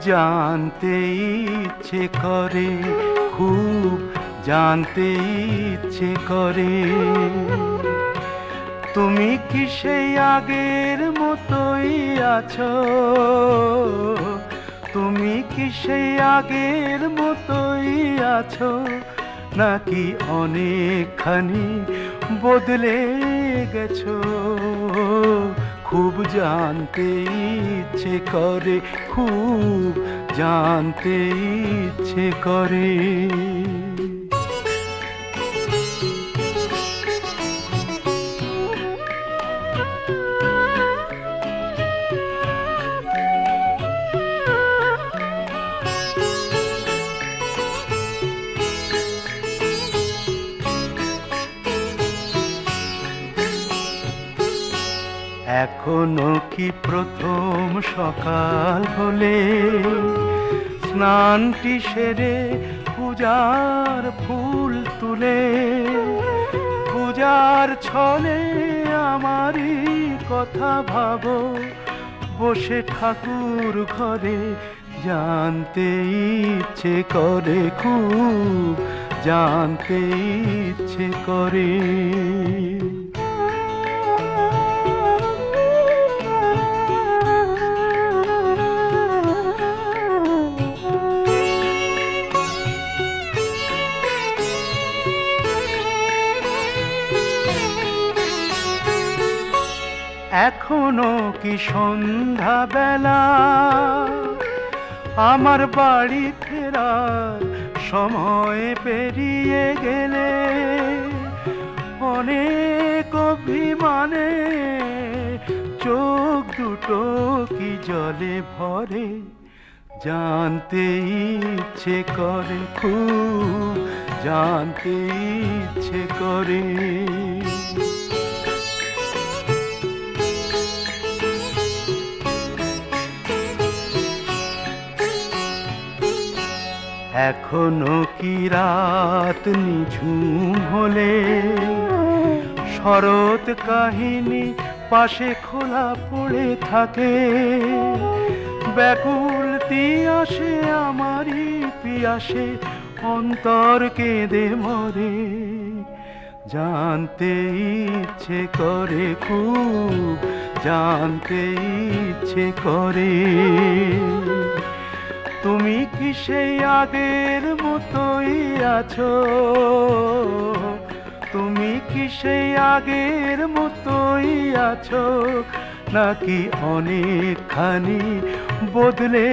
জানতে ইচ্ছে করে, খুব জানতে ইচ্ছে করে, তুমি কি সেই আগের মতোই আছো? তুমি কি সেই আগের মতোই আছো, নাকি অনেকখানি বদলে গেছো? খুব জানতে ইচ্ছে করে, খুব জানতে ইচ্ছে করে। এখনো কি প্রথম সকাল হলে স্নানটি সেরে পূজার ফুল তুলে, পূজার ছলে আমারই কথা ভাবো বসে ঠাকুর ঘরে? জানতে ইচ্ছে করে, খুব জানতে ইচ্ছে করে। এখনো কি সন্ধ্যা বেলা, আমার বাড়ি ফেরার সময় পেরিয়ে গেলে অনেক অভিমানে চোখ দুটো কি জলে ভরে? জানতে ইচ্ছে করে, খুব জানতে ইচ্ছে করে। এখনো কি রাত নিঝুম হলে শরৎ কাহিনী পাশে খোলা পড়ে থাকে? ব্যাকুল তিয়াসে আমারই পিয়াসে অন্তর কেঁদে মরে? জানতে ইচ্ছে করে, খুব জানতে ইচ্ছে করে। তুমি কি সেই আগের মতোই আছো? তুমি কি সেই আগের মতোই আছো, নাকি অনেকখানি বদলে